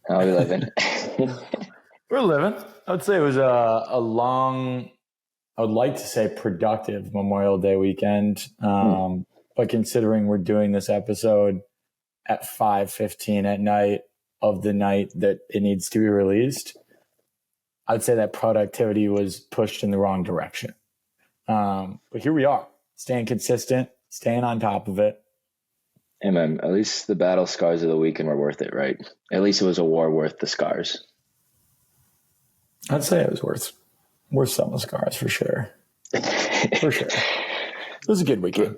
How are we living? We're living. I would say it was a long, I would like to say productive Memorial Day weekend. But considering we're doing this episode at 5:15 at night of the night that it needs to be released, I'd say that productivity was pushed in the wrong direction. But here we are, staying consistent, staying on top of it. Hey man, at least the battle scars of the weekend were worth it, right? At least it was a war worth the scars. I'd say it was worth some of the scars for sure. For sure. It was a good weekend.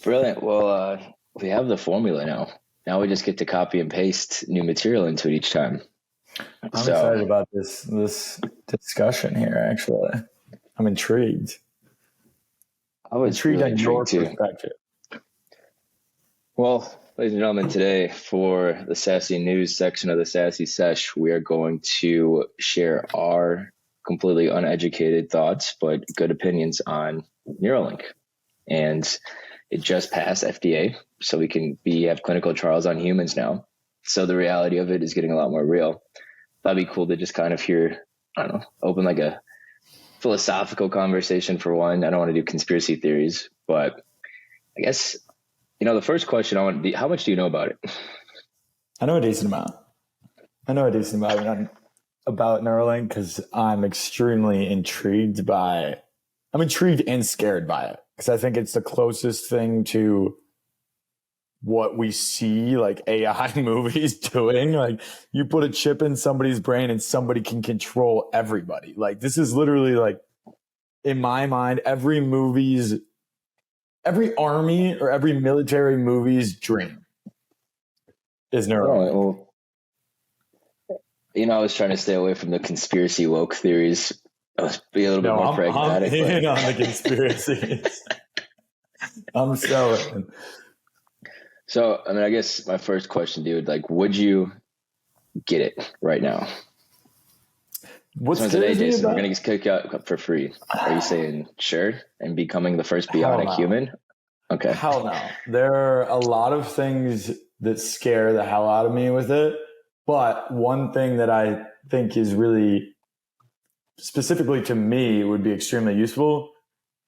Brilliant. Well, we have the formula now. Now we just get to copy and paste new material into it each time. I'm excited about this discussion here, actually. I'm intrigued. I was intrigued on your perspective. Well, ladies and gentlemen, today for the Sassy News section of the SaaSySesh, we are going to share our completely uneducated thoughts, but good opinions on Neurolink. And it just passed FDA, so we can have clinical trials on humans now. So the reality of it is getting a lot more real. That'd be cool to just kind of hear, I don't know, open like a philosophical conversation for one. I don't want to do conspiracy theories, but I guess, the first question how much do you know about it? I know a decent amount. About Neuralink because I'm extremely intrigued and scared by it because I think it's the closest thing to what we see like AI movies doing. Like you put a chip in somebody's brain and somebody can control everybody. Like this is literally like, in my mind, every army or every military movie's dream is Neuralink. Well, I was trying to stay away from the conspiracy woke theories. I was being a little bit more pragmatic. I'm in on the conspiracies. I'm selling. So, I guess my first question, dude, would you get it right now? What's today, Jason, we're going to kick you out for free. Are you saying sure and becoming the first bionic human? Okay. Hell no. There are a lot of things that scare the hell out of me with it. But one thing that I think is really specifically to me would be extremely useful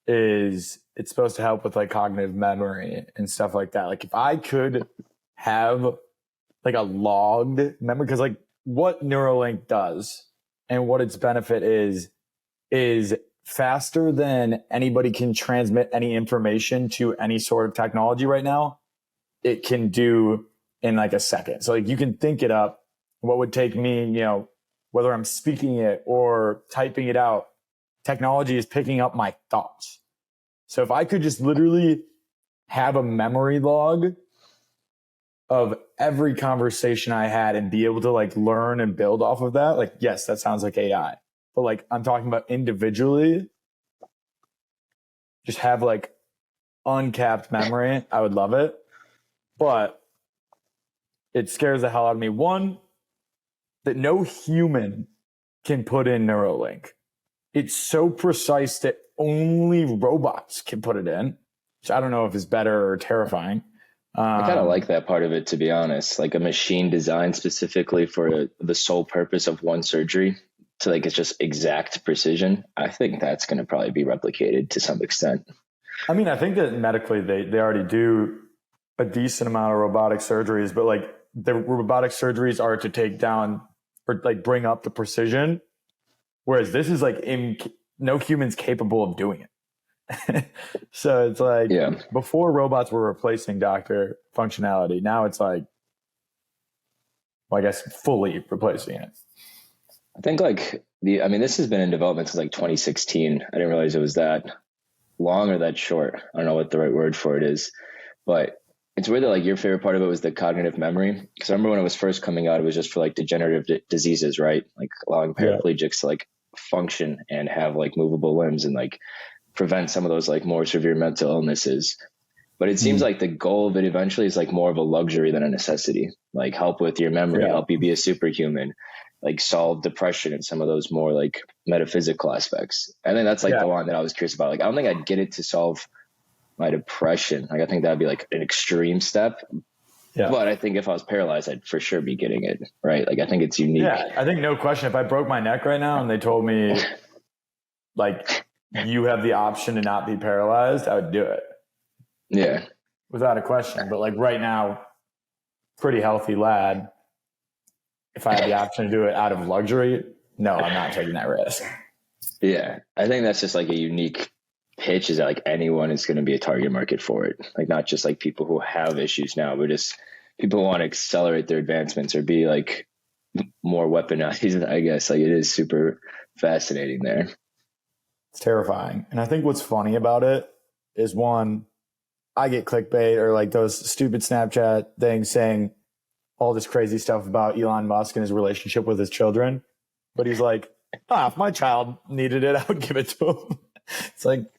is it's supposed to help with like cognitive memory and stuff like that. Like if I could have like a logged memory, because like what Neuralink does and what its benefit is faster than anybody can transmit any information to any sort of technology right now. It can do in like a second. So like you can think it up. What would take me, whether I'm speaking it or typing it out, technology is picking up my thoughts. So if I could just literally have a memory log of every conversation I had and be able to like learn and build off of that, like, yes, that sounds like AI. But like I'm talking about individually, just have like uncapped memory. I would love it. But it scares the hell out of me. One, that no human can put in Neuralink. It's so precise that only robots can put it in, which I don't know if is better or terrifying. I kind of like that part of it, to be honest, like a machine designed specifically for the sole purpose of one surgery to like, it's just exact precision. I think that's going to probably be replicated to some extent. I think that medically they already do a decent amount of robotic surgeries, but like the robotic surgeries are to take down or like bring up the precision. Whereas this is like no human's capable of doing it. So it's like before robots were replacing doctor functionality. Now it's like, well, I guess fully replacing it. I think this has been in development since like 2016. I didn't realize it was that long or that short. I don't know what the right word for it is, but it's weird that like your favorite part of it was the cognitive memory. Because I remember when it was first coming out, it was just for like degenerative diseases, right? Like allowing paraplegics to like function and have like movable limbs and like prevent some of those like more severe mental illnesses. But it seems like the goal of it eventually is like more of a luxury than a necessity. Like help with your memory, help you be a superhuman, like solve depression and some of those more like metaphysical aspects. I think that's like the one that I was curious about. Like I don't think I'd get it to solve my depression. Like I think that'd be like an extreme step, Yeah. But I think if I was paralyzed, I'd for sure be getting it, right? Like, I think it's unique. Yeah, I think no question. If I broke my neck right now and they told me, like, you have the option to not be paralyzed, I would do it. Yeah. Without a question. But like right now, pretty healthy lad. If I had the option to do it out of luxury, no, I'm not taking that risk. Yeah. I think that's just like a unique pitch, is that like anyone is going to be a target market for it. Like, not just like people who have issues now, but just people who want to accelerate their advancements or be like more weaponized, I guess. Like, it is super fascinating there. It's terrifying. And I think what's funny about it is, one, I get clickbait or like those stupid Snapchat things saying all this crazy stuff about Elon Musk and his relationship with his children. But he's like, if my child needed it, I would give it to him. It's like,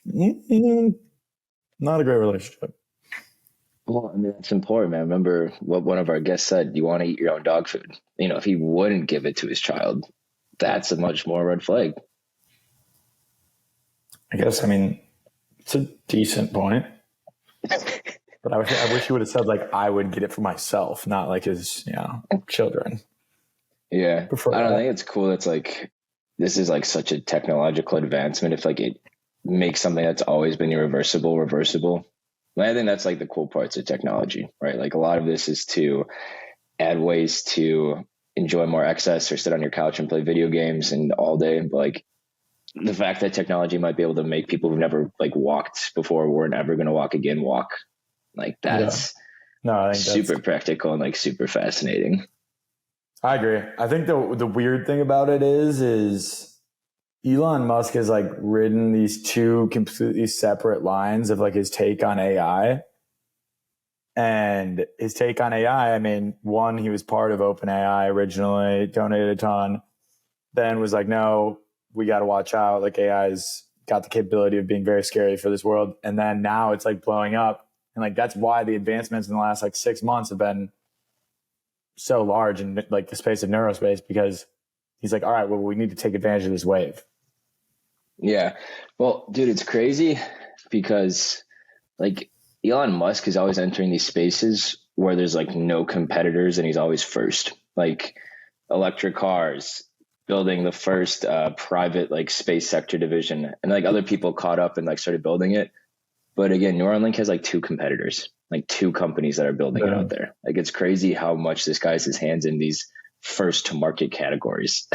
not a great relationship. Well, I mean, it's important, man. Remember what one of our guests said: you want to eat your own dog food. You know, if he wouldn't give it to his child, that's a much more red flag. I guess, I mean, it's a decent point. But I wish he would have said, like, I would get it for myself, not like his, children. Yeah. I don't think it's cool. It's like, this is like such a technological advancement. If like it makes something that's always been irreversible, reversible. And I think that's like the cool parts of technology, right? Like, a lot of this is to add ways to enjoy more excess or sit on your couch and play video games and all day. But like, the fact that technology might be able to make people who've never like walked before, weren't ever going to walk again, walk, like, that's I think super practical and like super fascinating. I agree. I think the weird thing about it is Elon Musk has like ridden these two completely separate lines of like his take on AI. And his take on AI, I mean, one, he was part of OpenAI originally, donated a ton, then was like, no, we got to watch out. Like, AI's got the capability of being very scary for this world. And then now it's like blowing up. And like, that's why the advancements in the last like 6 months have been so large in like the space of neurospace, because he's like, all right, well, we need to take advantage of this wave. Yeah. Well, dude, it's crazy because like Elon Musk is always entering these spaces where there's like no competitors and he's always first, like electric cars, building the first private like space sector division, and like other people caught up and like started building it. But again, Neurolink has like two competitors, like two companies that are building it out there. Like, it's crazy how much this guy has his hands in these first to market categories.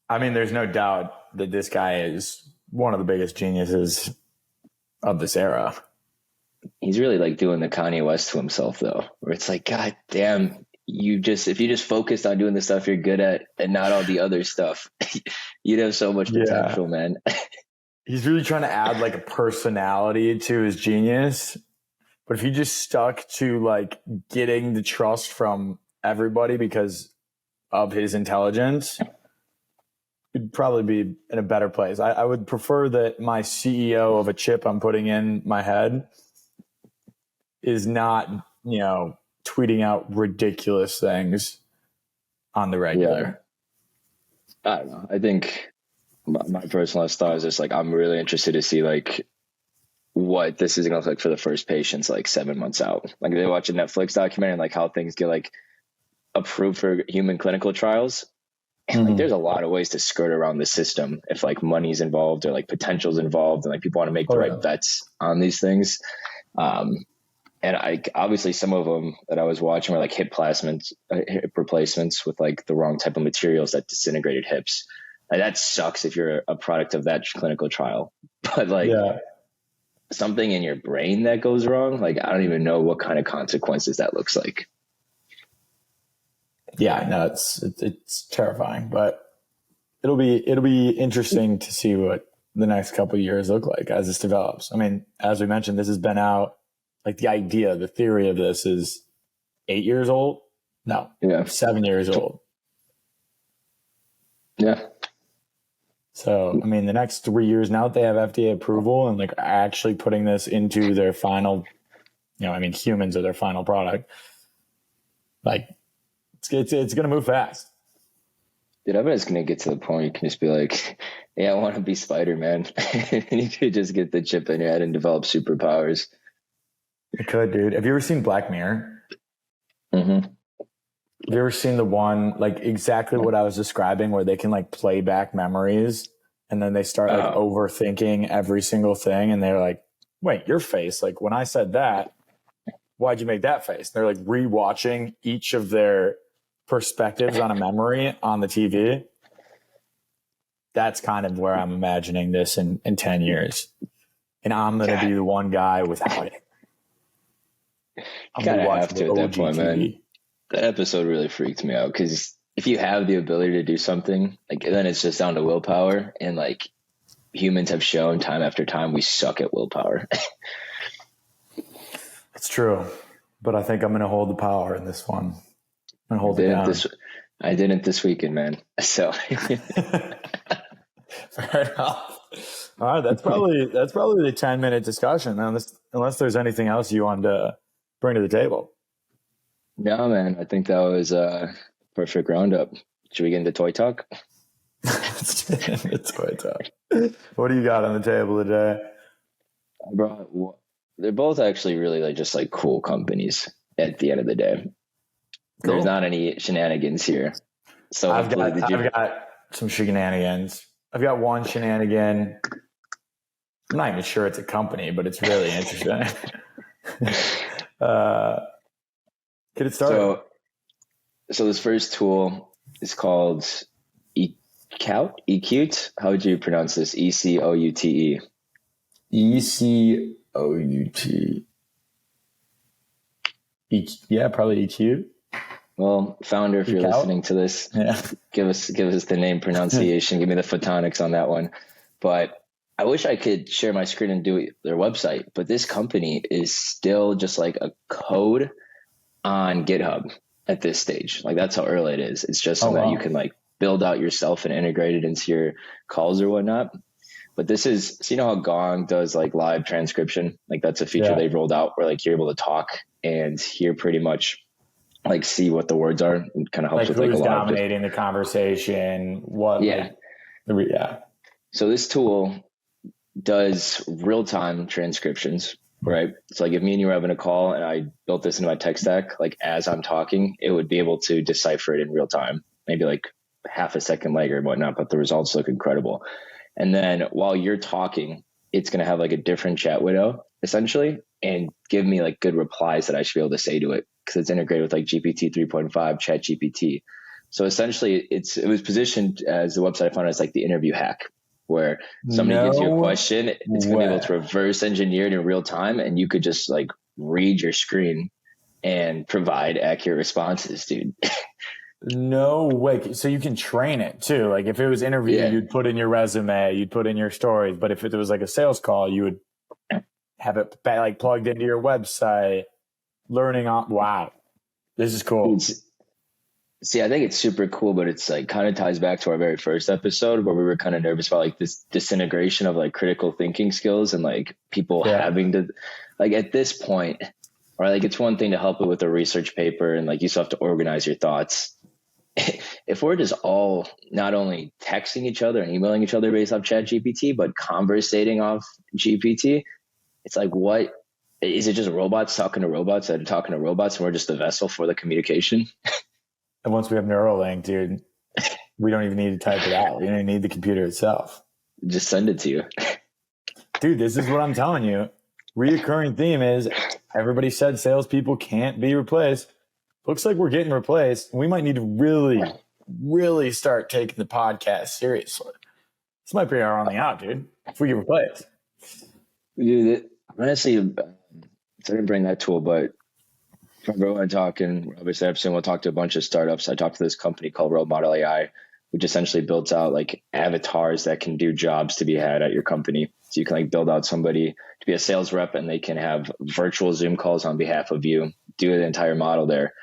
I mean, there's no doubt that this guy is one of the biggest geniuses of this era. He's really like doing the Kanye West to himself, though, where it's like, God damn, if you just focused on doing the stuff you're good at and not all the other stuff, you'd have so much potential, man. He's really trying to add like a personality to his genius. But if he just stuck to like getting the trust from everybody because of his intelligence, he'd probably be in a better place. I would prefer that my CEO of a chip I'm putting in my head is not, tweeting out ridiculous things on the regular. Yeah. I don't know. I think my personal thought is just like, I'm really interested to see like what this is going to look like for the first patients like 7 months out. Like, they watch a Netflix documentary and like how things get like approved for human clinical trials. And like, there's a lot of ways to skirt around the system if like money's involved or like potential's involved and like people want to make the right bets on these things. And obviously some of them that I was watching were like hip replacements with like the wrong type of materials that disintegrated hips. Like, that sucks if you're a product of that clinical trial, but like something in your brain that goes wrong, like, I don't even know what kind of consequences that looks like. Yeah, no, it's terrifying, but it'll be interesting to see what the next couple of years look like as this develops. I mean, as we mentioned, this has been out, like the theory of this is 8 years old. No, 7 years old. Yeah. So, I mean, the next 3 years now that they have FDA approval and like actually putting this into their final, humans are their final product. Like, it's going to move fast. Dude, I bet it's going to get to the point you can just be like, yeah, I want to be Spider-Man. And you could just get the chip in your head and develop superpowers. It could, dude. Have you ever seen Black Mirror? Mm-hmm. Have you ever seen the one, like exactly what I was describing, where they can like play back memories and then they start like overthinking every single thing, and they're like, wait, your face, like when I said that, why'd you make that face? They're like rewatching each of their perspectives on a memory on the TV. That's kind of where I'm imagining this in 10 years. And I'm going to be the one guy without it. I'm kind of have watching to at that point, TV. man. That episode really freaked me out because if you have the ability to do something, like then it's just down to willpower, and like humans have shown time after time we suck at willpower. It's true, but I think I'm going to hold the power in this one. I'm going to hold it down. I didn't this weekend, man. So fair enough. All right, that's probably the 10-minute discussion. Unless there's anything else you wanted to bring to the table. No, man. I think that was a perfect roundup. Should we get into toy talk? Toy talk. What do you got on the table today? They're both actually really like just like cool companies at the end of the day. Cool. There's not any shenanigans here. So I've got some shenanigans. I've got one shenanigan. I'm not even sure it's a company, but it's really interesting. Get it started. So this first tool is called Ecoute. How would you pronounce this? ECOUTE. ECOUT. Yeah, probably EQ. Well, founder, if you're listening to this, give us the name pronunciation. Give me the photonics on that one. But I wish I could share my screen and do their website. But this company is still just like a code on GitHub at this stage. Like that's how early it is. It's just something that you can like build out yourself and integrate it into your calls or whatnot. But this is, so you know how Gong does like live transcription? Like that's a feature they've rolled out where like you're able to talk and hear pretty much like see what the words are, and kind of helps like with like who's a lot dominating the conversation. What? Yeah. So this tool does real-time transcriptions, right? So like if me and you were having a call and I built this into my tech stack, like as I'm talking, it would be able to decipher it in real time, maybe like half a second later and whatnot, but the results look incredible. And then while you're talking, it's going to have like a different chat window essentially and give me like good replies that I should be able to say to it because it's integrated with like GPT 3.5, Chat GPT. So essentially it was positioned as the website I found as like the interview hack, where somebody gives you a question, it's going to be able to reverse engineer it in real time, and you could just like read your screen and provide accurate responses, dude. No way. So you can train it too. Like if it was interview, you'd put in your resume, you'd put in your stories. But if it was like a sales call, you would have it like plugged into your website, learning on. Wow. This is cool. See, I think it's super cool, but it's like kind of ties back to our very first episode where we were kind of nervous about like this disintegration of like critical thinking skills and like people having to like at this point, or like it's one thing to help it with a research paper and like you still have to organize your thoughts. If we're just all not only texting each other and emailing each other based off Chat GPT, but conversating off GPT, it's like, what is it? Just robots talking to robots that are talking to robots, and we're just the vessel for the communication. And once we have Neurolink, dude, we don't even need to type it out. We don't even need the computer itself. Just send it to you. Dude, this is what I'm telling you. Reoccurring theme is everybody said salespeople can't be replaced. Looks like we're getting replaced. We might need to really, really start taking the podcast seriously. This might be our only out, dude, if we get replaced. Dude, honestly, I didn't bring that tool, but from Rowan talking, obviously I've seen we'll talk to a bunch of startups. I talked to this company called Role Model AI, which essentially builds out like avatars that can do jobs to be had at your company. So you can like build out somebody to be a sales rep and they can have virtual Zoom calls on behalf of you, do the entire model there.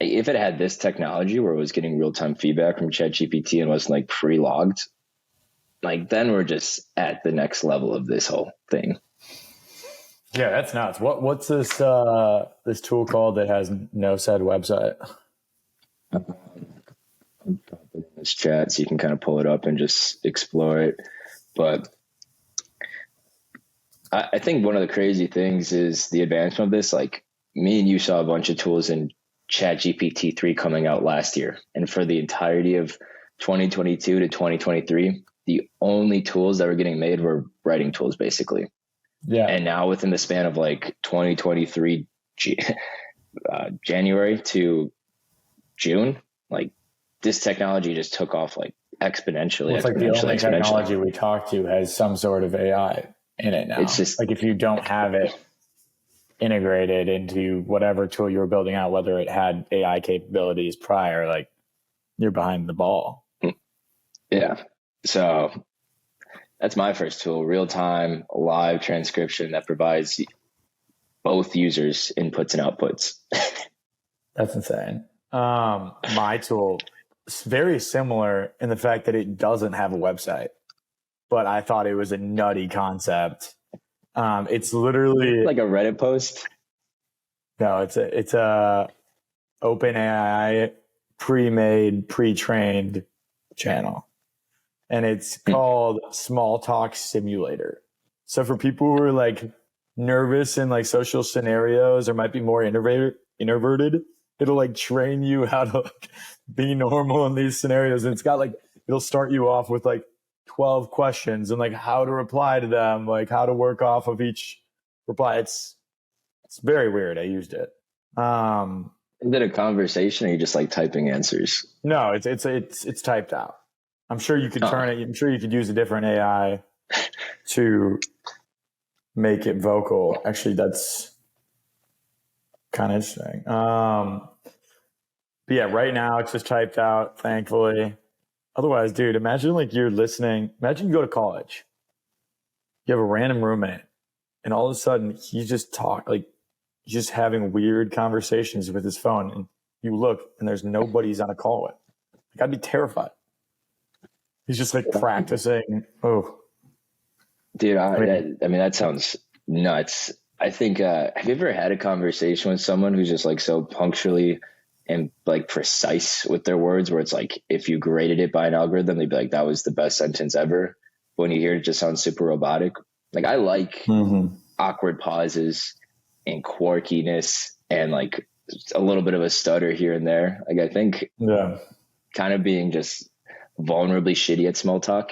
If it had this technology where it was getting real-time feedback from ChatGPT and wasn't like pre-logged, like then we're just at the next level of this whole thing. Yeah, that's nuts. What's this this tool called that has no said website? I'll drop it in this chat so you can kind of pull it up and just explore it. But I think one of the crazy things is the advancement of this. Like me and you saw a bunch of tools in Chat GPT 3 coming out last year. And for the entirety of 2022 to 2023, the only tools that were getting made were writing tools, basically. Yeah. And now within the span of like 2023 January to June, like this technology just took off like exponentially. Well, it's like the only technology we talk to has some sort of AI in it now. It's just like if you don't have it integrated into whatever tool you were building out, whether it had AI capabilities prior, like you're behind the ball. Yeah. So that's my first tool, real-time live transcription that provides both users inputs and outputs. That's insane. My tool is very similar in the fact that it doesn't have a website, but I thought it was a nutty concept. It's literally like a Reddit post. No, it's a OpenAI pre-made, pre-trained channel. And it's called Small Talk Simulator. So for people who are like nervous in like social scenarios or might be more introverted, it'll like train you how to like, be normal in these scenarios. And it's got like, it'll start you off with like 12 questions and like how to reply to them, like how to work off of each reply. It's very weird. I used it. Is it a conversation or are you just like typing answers? No, it's typed out. I'm sure you could turn it. I'm sure you could use a different AI to make it vocal. Actually, that's kind of interesting. But yeah, right now it's just typed out, thankfully. Otherwise, dude, imagine like you're listening. Imagine you go to college. You have a random roommate and all of a sudden he's just having weird conversations with his phone and you look and there's nobody he's on a call with. Like, I'd be terrified. He's just like practicing. Oh, dude, I mean, that sounds nuts. I think, have you ever had a conversation with someone who's just like so punctually and like precise with their words where it's like, if you graded it by an algorithm, they'd be like, that was the best sentence ever. But when you hear it, just sounds super robotic. Like I like awkward pauses and quirkiness and like a little bit of a stutter here and there. Like I think kind of being just vulnerably shitty at small talk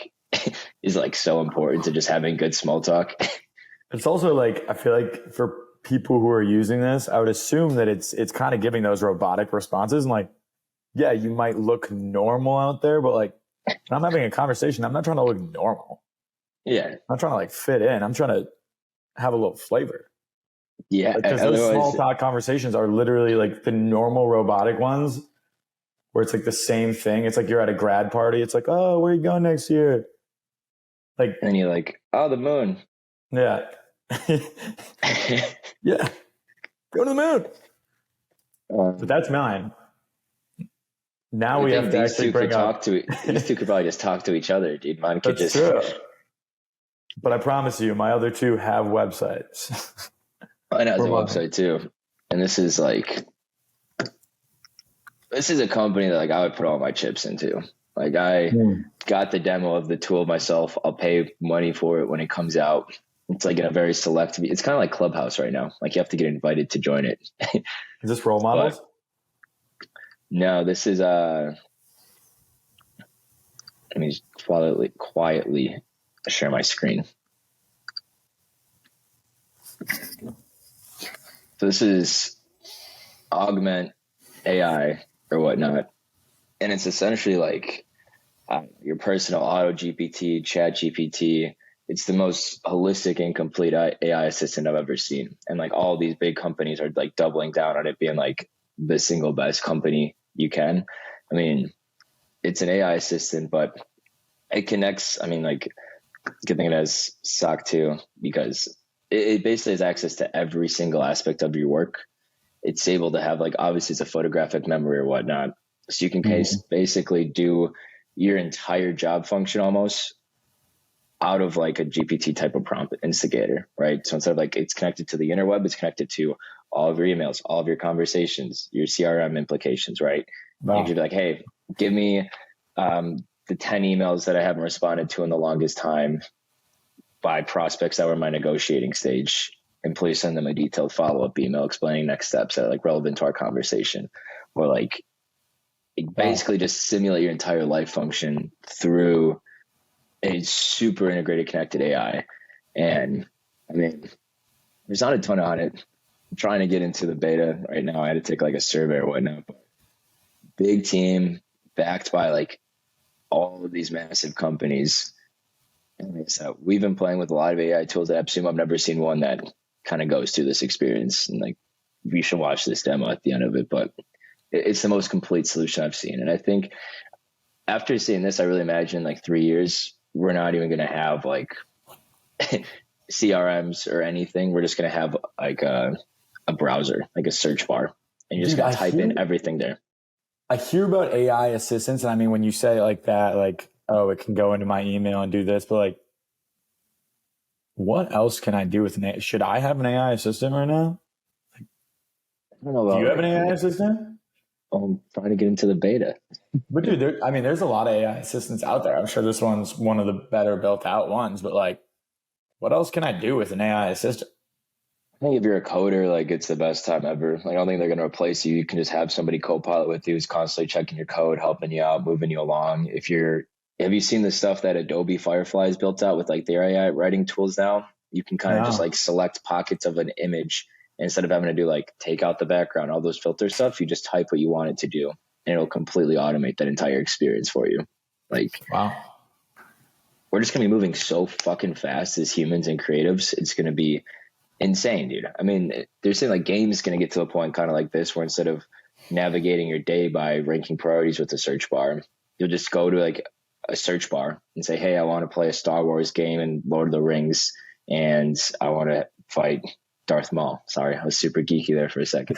is like so important to just having good small talk. It's also like, I feel like for people who are using this, I would assume that it's kind of giving those robotic responses and like, yeah, you might look normal out there, but like when I'm having a conversation, I'm not trying to look normal. Yeah. I'm not trying to like fit in. I'm trying to have a little flavor. Yeah. Because those small talk conversations are literally like the normal robotic ones where it's like the same thing. It's like you're at a grad party. It's like, oh, where are you going next year? Like, and you're like, oh, the moon. Yeah. Yeah. Go to the moon. But that's mine. Now we have to actually bring up. These two could probably just talk to each other, dude. Mine could that's just. True. But I promise you, my other two have websites. Mine has a website too. And this is a company that like I would put all my chips into. Like I got the demo of the tool myself. I'll pay money for it when it comes out. It's like in a very select, it's kind of like Clubhouse right now. Like you have to get invited to join it. Is this role models? No, this is, let me quietly share my screen. So this is Augment AI or whatnot. And it's essentially like your personal auto GPT, Chat GPT. It's the most holistic and complete AI assistant I've ever seen. And like all these big companies are like doubling down on it being like the single best company you can. I mean, it's an AI assistant, but it connects. I mean, like you can think of it as SOC 2 because it basically has access to every single aspect of your work. It's able to have like, obviously it's a photographic memory or whatnot. So you can basically do your entire job function almost out of like a GPT type of prompt instigator, right? So instead of like it's connected to the interweb, it's connected to all of your emails, all of your conversations, your CRM implications, right? Wow. You could be like, hey, give me the 10 emails that I haven't responded to in the longest time. by prospects that were in my negotiating stage, and please send them a detailed follow-up email explaining next steps that are like relevant to our conversation, or like basically just simulate your entire life function through a super integrated connected AI. And I mean, there's not a ton on it. I'm trying to get into the beta right now. I had to take like a survey or whatnot, but big team backed by like all of these massive companies. And so we've been playing with a lot of AI tools at AppSumo. I've never seen one that kind of goes through this experience. And like, you should watch this demo at the end of it, but it's the most complete solution I've seen. And I think after seeing this, I really imagine like 3 years, we're not even going to have like CRMs or anything. We're just going to have like a browser, like a search bar, and you're just going to type in everything there. I hear about AI assistants, and I mean, when you say it like that, like, oh, it can go into my email and do this, but like, what else can I do with an AI? Should I have an AI assistant right now? I don't know. Do you have an AI assistant? I'm trying to get into the beta. But dude, there's a lot of AI assistants out there. I'm sure this one's one of the better built out ones, but like, what else can I do with an AI assistant? I think if you're a coder, like it's the best time ever. Like, I don't think they're going to replace you. You can just have somebody co-pilot with you who's constantly checking your code, helping you out, moving you along. Have you seen the stuff that Adobe Firefly has built out with like their AI writing tools now? You can kind of just like select pockets of an image. Instead of having to do like take out the background, all those filter stuff, you just type what you want it to do, and it'll completely automate that entire experience for you. Like, wow. We're just going to be moving so fucking fast as humans and creatives. It's going to be insane, dude. I mean, they're saying like games going to get to a point kind of like this, where instead of navigating your day by ranking priorities with a search bar, you'll just go to like a search bar and say, hey, I want to play a Star Wars game and Lord of the Rings, and I want to fight Darth Maul. Sorry, I was super geeky there for a second.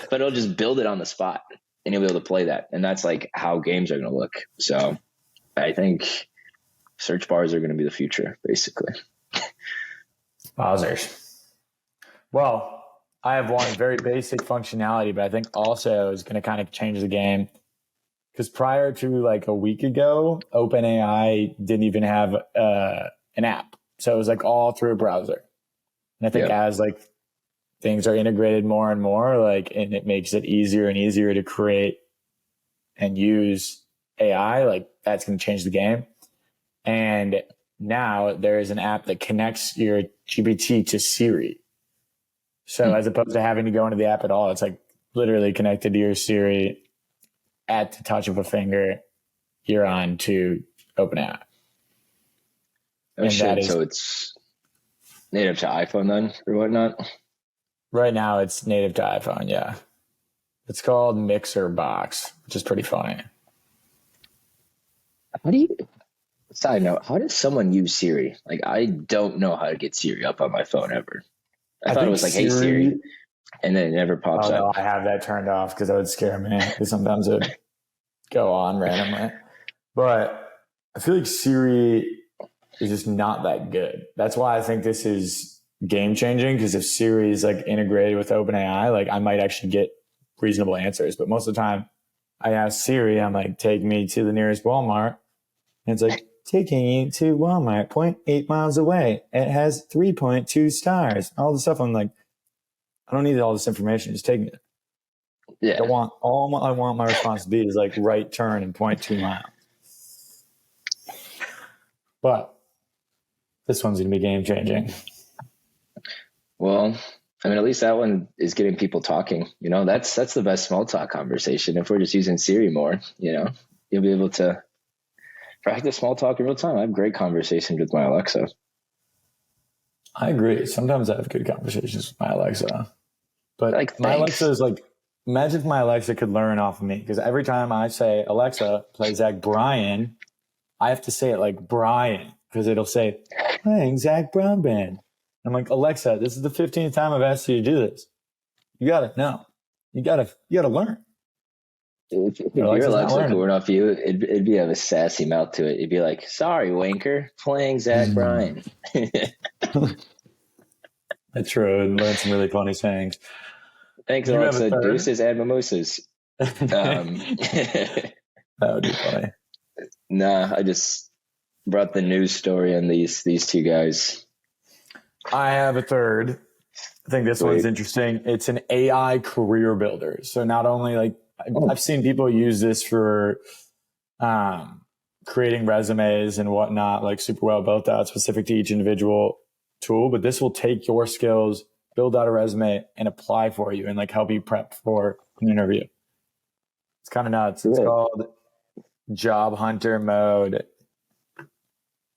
but it'll just build it on the spot, and you'll be able to play that. And that's like how games are going to look. So I think search bars are going to be the future, basically. Wowzers. Well, I have one very basic functionality, but I think also is going to kind of change the game. Because prior to like a week ago, OpenAI didn't even have an app. So it was like all through a browser. And I think as like things are integrated more and more, like, and it makes it easier and easier to create and use AI, like that's going to change the game. And now there is an app that connects your GPT to Siri. So as opposed to having to go into the app at all, it's like literally connected to your Siri at the touch of a finger. You're on to OpenAI. Oh, and shit. So it's native to iPhone then or whatnot? Right now it's native to iPhone, yeah. It's called Mixer Box, which is pretty funny. Side note, how does someone use Siri? Like, I don't know how to get Siri up on my phone ever. I thought it was like, hey Siri, and then it never pops up. No, I have that turned off because that would scare me, because sometimes it would go on randomly. But I feel like Siri is just not that good. That's why I think this is game changing, because if Siri is like integrated with OpenAI, like I might actually get reasonable answers. But most of the time I ask Siri, I'm like, take me to the nearest Walmart. And it's like, taking you to Walmart, 0.8 miles away. It has 3.2 stars. All the stuff. I'm like, I don't need all this information. Just take me there. Yeah. I want my response to be is like right turn in 0.2 miles. But this one's going to be game changing. Well, I mean, at least that one is getting people talking. You know, that's the best small talk conversation. If we're just using Siri more, you know, you'll be able to practice small talk in real time. I have great conversations with my Alexa. I agree. Sometimes I have good conversations with my Alexa. But like, my Alexa is like, imagine if my Alexa could learn off of me. Because every time I say, Alexa, play Zach Bryan, I have to say it like Brian. Because it'll say, playing Zach Brown Band. I'm like, Alexa, this is the 15th time I've asked you to do this. You got to know. You got to learn. If your Alexa could learn off you, it'd be have a sassy mouth to it. It'd be like, sorry, wanker, playing Zach Bryan. That's true. And learn some really funny sayings. Thanks, Alexa. Deuces and mimosas. That would be funny. Nah, I just brought the news story on these two guys. I have a third. I think this one's interesting. It's an AI career builder. So not only like I've seen people use this for creating resumes and whatnot, like super well built out, specific to each individual tool, but this will take your skills, build out a resume, and apply for you and like help you prep for an interview. It's kind of nuts. It's called Job Hunter Mode.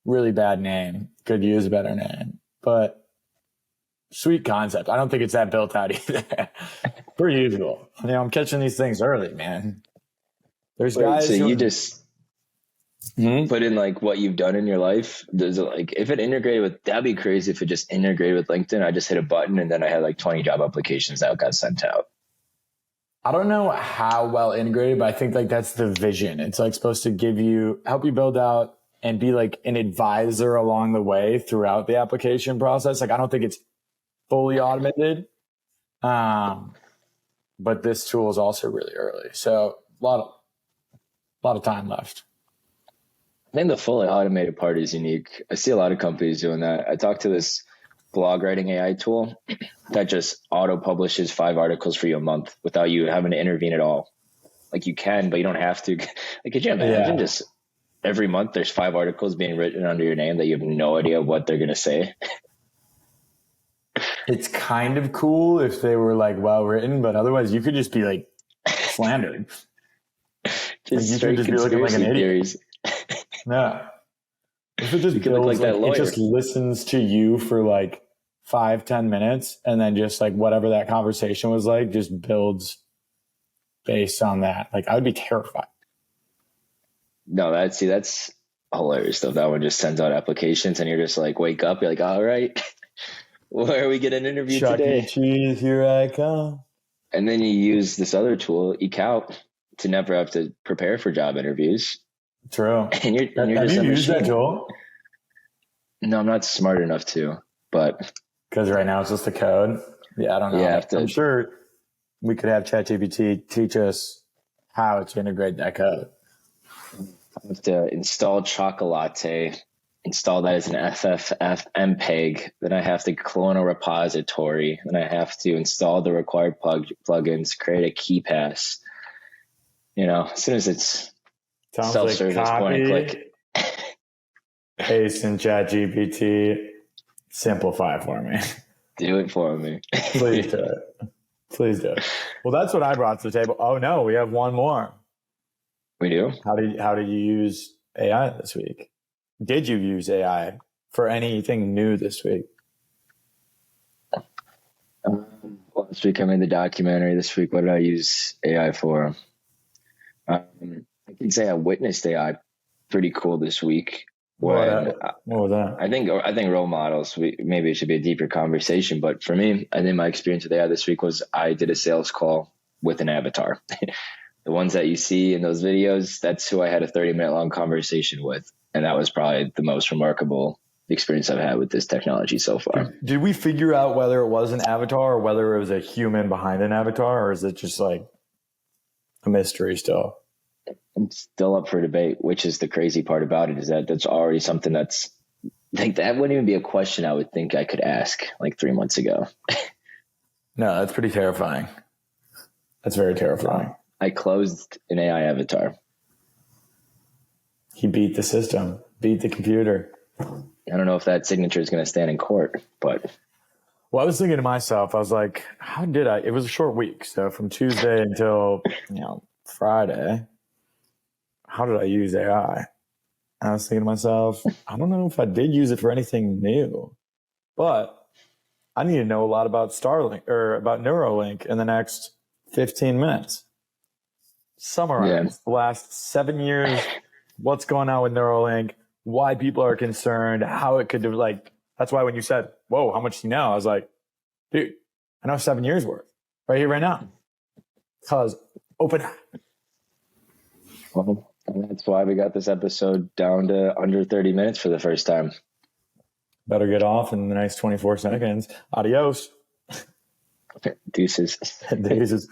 Really bad name. Could use a better name, but sweet concept. I don't think it's that built out either. Per usual. You know, I'm catching these things early, man. There's guys. So you just put in like what you've done in your life. Does it like if it integrated with? That'd be crazy if it just integrated with LinkedIn. I just hit a button and then I had like 20 job applications that got sent out. I don't know how well integrated, but I think like that's the vision. It's like supposed to help you build out and be like an advisor along the way throughout the application process. Like I don't think it's fully automated. But this tool is also really early. So a lot of time left. I think the fully automated part is unique. I see a lot of companies doing that. I talked to this blog writing AI tool that just auto publishes 5 articles for you a month without you having to intervene at all. Like you can, but you don't have to. Like, could you imagine just every month there's 5 articles being written under your name that you have no idea what they're going to say? It's kind of cool if they were like well written, but otherwise you could just be like slandered. Just you straight could just be looking like an idiot. theories. Yeah. If it just builds, like it just listens to you for like 5-10 minutes and then just like whatever that conversation was like, just builds based on that. Like I would be terrified. No, that's hilarious stuff. That one just sends out applications and you're just like, wake up. You're like, all right, where are we getting an interview today? Chuck E. Cheese, here I come. And then you use this other tool, Ecout, to never have to prepare for job interviews. True. And you're have just you used that tool? No, I'm not smart enough to, but because right now it's just the code. Yeah, I don't know. Yeah, I'm sure we could have ChatGPT teach us how to integrate that code. I have to install Chocolate, install that as an FFmpeg. Then I have to clone a repository. Then I have to install the required plugins, create a key pass. You know, as soon as it's self-service, like point and click. Paste in ChatGPT. Simplify for me. Do it for me. Please do it. Please do it. Well, that's what I brought to the table. Oh no, we have one more. We do? How did you use AI this week? Did you use AI for anything new this week? Last week I made the documentary. This week, what did I use AI for? I can say I witnessed AI pretty cool this week. What was that? I think role models. Maybe it should be a deeper conversation, but for me, I think my experience with AI this week was I did a sales call with an avatar. The ones that you see in those videos, that's who I had a 30-minute long conversation with, and that was probably the most remarkable experience I've had with this technology so far. Did we figure out whether it was an avatar or whether it was a human behind an avatar, or is it just like a mystery still? I'm still up for debate, which is the crazy part about it, is that that's already something that's like, that wouldn't even be a question I would think I could ask like 3 months ago. No, that's pretty terrifying. That's very terrifying. I closed an AI avatar. He beat the system, beat the computer. I don't know if that signature is going to stand in court, but. Well, I was thinking to myself, I was like, how did I? It was a short week. So from Tuesday until, Friday, how did I use AI? I was thinking to myself, I don't know if I did use it for anything new, but I need to know a lot about Starlink or about Neurolink in the next 15 minutes. Summarize the last 7 years, what's going on with Neurolink, why people are concerned, how it could do, like, that's why when you said, whoa, how much do you know? I was like, dude, I know 7 years worth right here, right now. Because open. Well, and that's why we got this episode down to under 30 minutes for the first time. Better get off in the next 24 seconds. Adios. Deuces. Deuces.